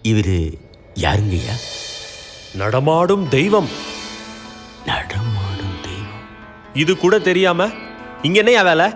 இவரு யாருங்கய்யா? நடமாடும் தெய்வம். நடமாடும் தெய்வம். இது கூட தெரியாம இங்க என்னையா வேலை?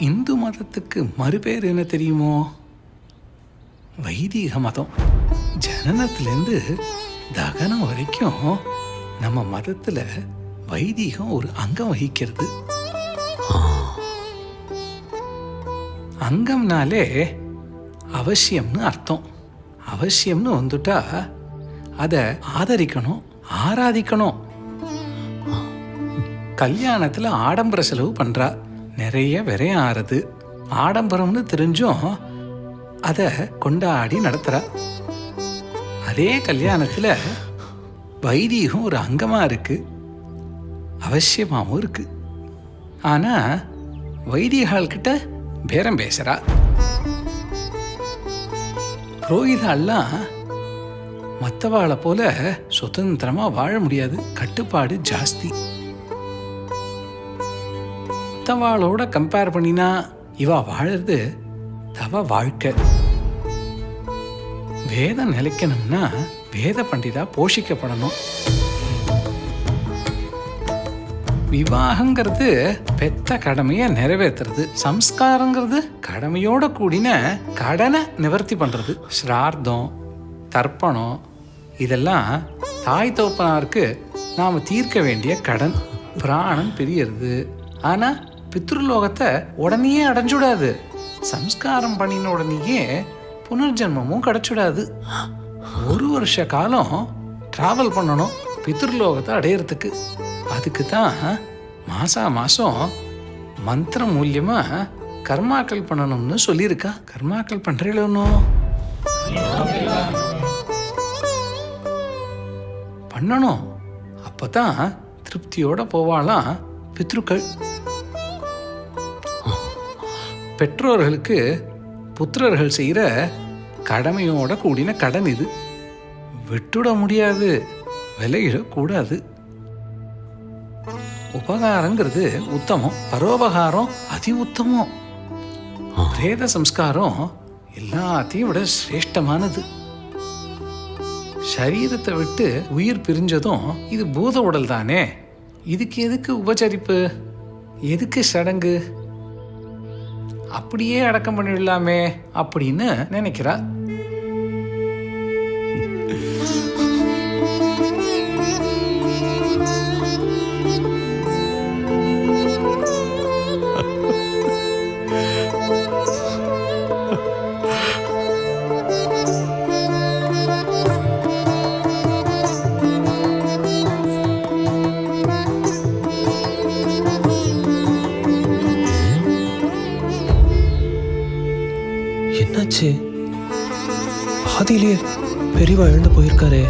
இந்து மதத்துக்கு மறுபேர் என்ன தெரியுமோ? வைதிக மதம். ஜனனத்திலேருந்து தகனம் வரைக்கும் நம்ம மதத்தில் வைதிகம் ஒரு அங்கம் வகிக்கிறது. அங்கம்னாலே அவசியம்னு அர்த்தம். அவசியம்னு வந்துட்டா அதை ஆதரிக்கணும், ஆராதிக்கணும். கல்யாணத்தில் ஆடம்பர செலவு பண்ணுறா, நிறைய விரயம் ஆறுது. ஆடம்பரம்னு தெரிஞ்சும் அதை கொண்டாடி நடத்துகிறா. அதே கல்யாணத்தில் வைதீகம் ஒரு அங்கமாக இருக்குது, அவசியமாகவும் இருக்குது. ஆனால் வைதிகால்கிட்ட பேரம் பேசுகிறா. புரோகிதாலாம் மற்றவாளை போல சுதந்திரமாக வாழ முடியாது, கட்டுப்பாடு ஜாஸ்தி. மற்றவாளோட கம்பேர் பண்ணினா இவா வாழறது தவ வாழ்க்கை. வேதம் நிலைக்கணும்னா வேத பண்டிதா போஷிக்கப்படணும். விவாகங்கிறது பெத்த கடமையை நிறைவேற்றுறது. சம்ஸ்காரங்கிறது கடமையோட கூடின கடனை நிவர்த்தி பண்ணுறது. ஸ்ரார்த்தம், தர்ப்பணம் இதெல்லாம் தாய் தோப்பனாருக்கு நாம் தீர்க்க வேண்டிய கடன். பிராணம் பிரியறது. ஆனால் பித்ருலோகத்தை உடனேயே அடைஞ்சுடாது. சம்ஸ்காரம் பண்ணின உடனேயே புனர்ஜென்மமும் கிடைச்சுடாது. 1 வருஷ காலம் ட்ராவல் பண்ணணும் பித்ருலோகத்தை அடையிறதுக்கு. அதுக்கு தான் மாதம் மந்திரம் மூலியமாக கர்மாக்கள் பண்ணணும்னு சொல்லியிருக்கா. கர்மாக்கள் பண்ணுறீங்களோ? பண்ணணும். அப்போ தான் திருப்தியோடு போவாளாம் பித்ருக்கள். பெற்றோர்களுக்கு புத்திரர்கள் செய்கிற கடமையோட கூடின கடன் இது. விட்டுட முடியாது, விலகிடக்கூடாது. உபகாரங்கிறது உத்தமம், பரோபகாரம் அதி உத்தமம். பிரேத சம்ஸ்காரம் எல்லாத்தையும் விட சிரேஷ்டமானது. சரீரத்தை விட்டு உயிர் பிரிஞ்சதும் இது பூத உடல் தானே, இதுக்கு எதுக்கு உபச்சரிப்பு, எதுக்கு சடங்கு, அப்படியே அடக்கம் பண்ணிடலாமே அப்படின்னு நினைக்கிறா. என்னாச்சு? பாதியிலேயே பெரியவா எழுந்து போயிருக்காரே,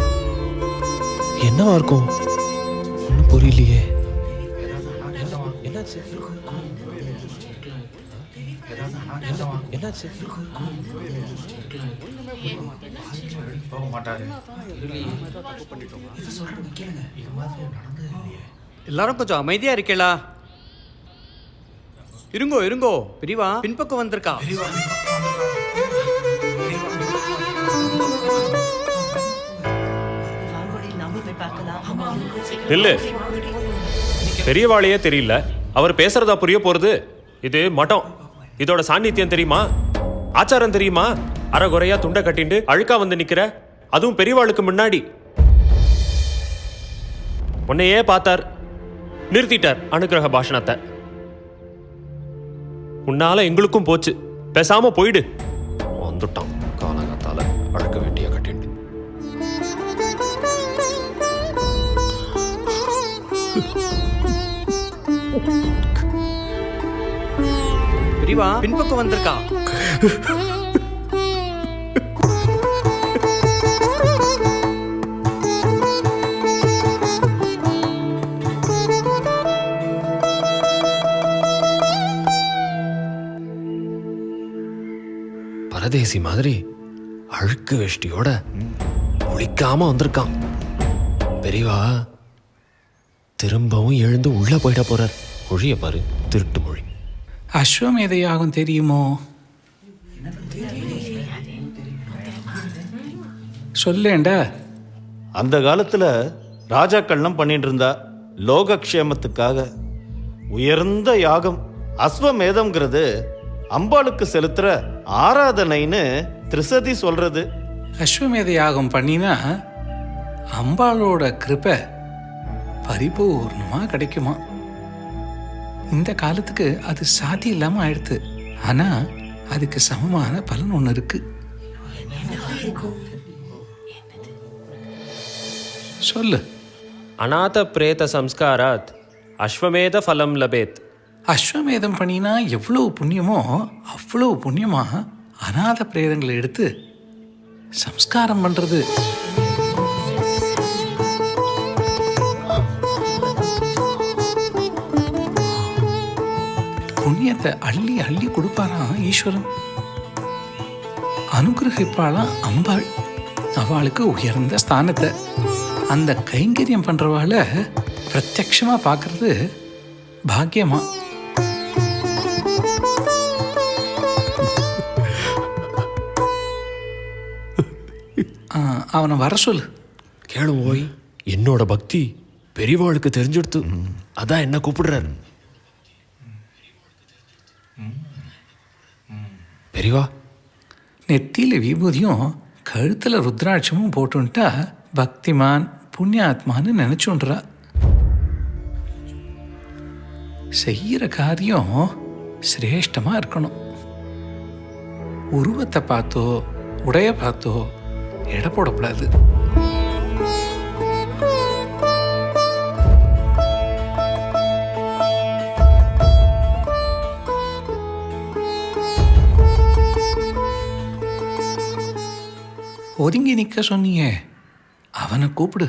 என்னவா இருக்கும்? ஒன்றும் புரியலையே. என்னாச்சு? என்னாச்சு? எல்லாரும் கொஞ்சம் அமைதியா இருக்கீங்களா? இருங்கோ இருங்கோ, பெரியவா பின்பக்கம் வந்திருக்கா. இல்ல, பெரியவாளையே தெரியல, அவர் பேசுறதா புரிய போறது? இது மடம், இதோட சாநித்தியம் தெரியுமா? ஆச்சாரம் தெரியுமா? அறகுறையா துண்டை கட்டிண்டு அழுக்கா வந்து நிக்கிற, அதுவும் பெரியவாளுக்கு முன்னாடி. உன்னையே பார்த்தார், நிறுத்திட்டார் அனுக்கிரக பாஷணத்தை. உன்னால எங்களுக்கும் போச்சு, பேசாம போயிடு. வந்துட்டான் காலகத்தால அழுக்க வேண்டிய கட்டிண்டு. பெரியவா பின்பக்கம் வந்திருக்கா. பரதேசி மாதிரி அழுக்கு வேஷ்டியோட குளிக்காம வந்திருக்கான். பெரியவா திரும்பவும் எழுந்து உள்ள போயிட போறார். மொழிய பாரு, திருட்டு மொழி. அஸ்வமேத யாகம் தெரியுமோ? சொல்லேண்டா. அந்த காலத்தில் ராஜாக்கள்லாம் பண்ணிட்டு இருந்தா லோகக்ஷேமத்துக்காக உயர்ந்த யாகம் அஸ்வமேதம்ங்கிறது அம்பாளுக்கு செலுத்துற ஆராதனைன்னு திரிசதி சொல்றது. அஸ்வமேத யாகம் பண்ணினா அம்பாளோட கிருபை பரிபூர்ணமாக கிடைக்குமா. இந்த காலத்துக்கு அது சாதி இல்லாமல் ஆயிடுது. ஆனால் அதுக்கு சமமான பலன் ஒன்று இருக்கு. சொல்லு. அநாத பிரேத சம்ஸ்காராத் அஸ்வமேத ஃபலம் லபேத். அஸ்வமேதம் பண்ணினா எவ்வளவு புண்ணியமோ அவ்வளவு புண்ணியமா அநாத பிரேதங்களை எடுத்து சம்ஸ்காரம் பண்றது. புண்ணியத்தை அள்ளி அள்ளி கொடுப்பாராம் ஈஸ்வரன். அனுகிரகிப்பாளாம் அம்பாள், அவளுக்கு உயர்ந்த ஸ்தானத்தை. அந்த கைங்கரியம் பண்றவாள பிரத்யக்ஷமா பார்க்கறது பாக்கியமா. அவனை வர சொல்லு. கேளு ஓய், என்னோட பக்தி பெரியவாளுக்கு தெரிஞ்சுடுத்து, அதான் என்ன கூப்பிடுறாரு. பெரியவா, நெத்தியில விபூதியும் கழுத்துல ருத்ராட்சமும் போட்டுட்டா பக்திமான் புண்ணியாத்மான்னு நினைச்சுன்றா. செய்யற காரியம் சிரேஷ்டமா இருக்கணும். உருவத்தை பார்த்தோ உடைய பார்த்தோ எடை போடக்கூடாது. ஒதுங்கி நிக்க சொன்னியே, அவனை கூப்பிடு.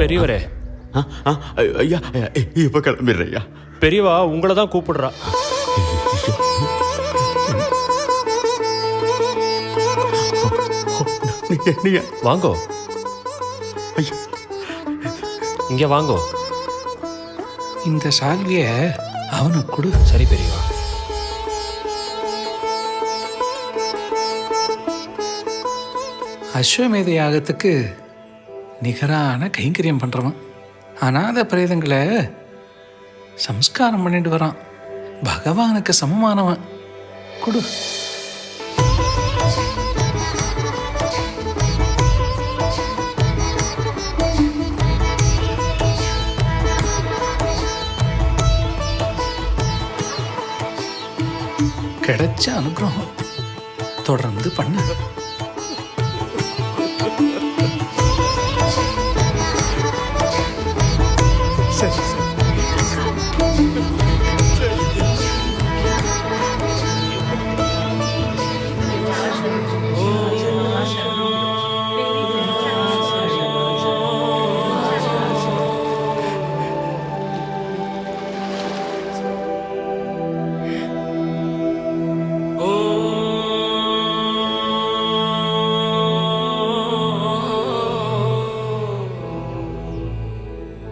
பெரியவரே, ஐயா இப்ப கிளம்பிடுற ஐயா. பெரியவா உங்களை தான் கூப்பிடுறா. நீங்க வாங்கோ ஐயா இங்க வாங்கோ. இந்த சால்விய அவனுக்கு கொடு. சரி பெரியவா. அஸ்வமேத யாகத்துக்கு நிகரான கைங்கரியம் பண்றவன், அநாத பிரேதங்களை சம்ஸ்காரம் பண்ணிட்டு வரான், பகவானுக்கு சமமானவன். கொடு. கிடைச்ச அனுகிரகம் தொடர்ந்து பண்ணு.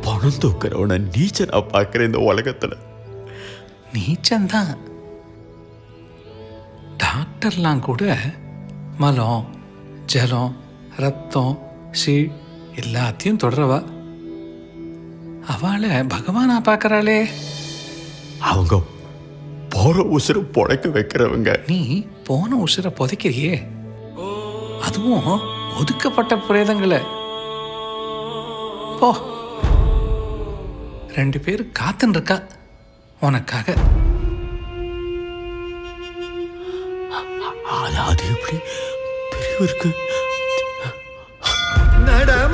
பணம் தூக்குறவன நீச்ச நான் பார்க்குறேன் இந்த உலகத்துல. நீச்சந்தான். டாக்டர்லாம் கூட மலம், ஜலம், ரத்தம், சீழ் எல்லாத்தையும் தொடரவா. அவளை பகவானா பார்க்கறாளே. அவங்க போற உசுறு பொழைக்க வைக்கிறவங்க. நீ போன உசுரை புதைக்கிறியே, அதுவும் ஒதுக்கப்பட்ட பிரேதங்களை. போ, 2 பேர் காத்துன்னு இருக்கா உனக்காக. அது எப்படி பெரியவருக்கு நடமாடும்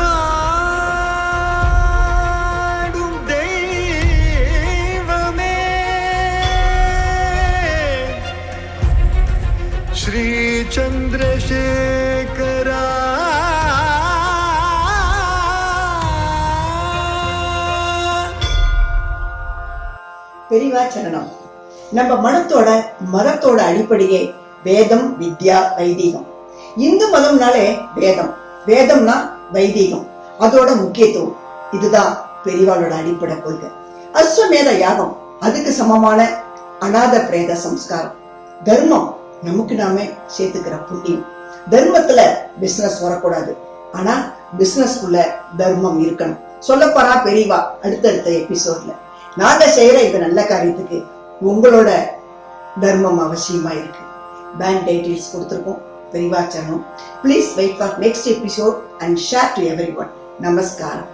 தெய்வமே ஸ்ரீ சந்திரசேகரா பெரியவா சரணம். நம்ம மதத்தோட அடிப்படையே வேதம், வித்யா, வைதீகம். இந்து மதம்னாலே வேதம், வேதம்னா வைதீகம், அதோட முக்கியத்துவம். இதுதான் பெரியவாளோட அடிப்படை கொள்கை. அஸ்வமேத யாகம் அதுக்கு சமமான அநாத பிரேத சம்ஸ்காரம். தர்மம் நமக்கு நாமே சேர்த்துக்கிற புண்ணியம். தர்மத்துல பிசினஸ் வரக்கூடாது, ஆனா பிசினஸ்க்குள்ள தர்மம் இருக்கணும். சொல்லப்போறா பெரியவா அடுத்தடுத்த எபிசோட்ல. நாங்க செய்யற இந்த நல்ல காரியத்துக்கு உங்களோட தர்மம் அவசியமா இருக்கு. பேங்க் டீடைல்ஸ் கொடுத்திருக்கோம். பெரியவா சரணம். Please wait for next episode and share to everyone. நமஸ்காரம்.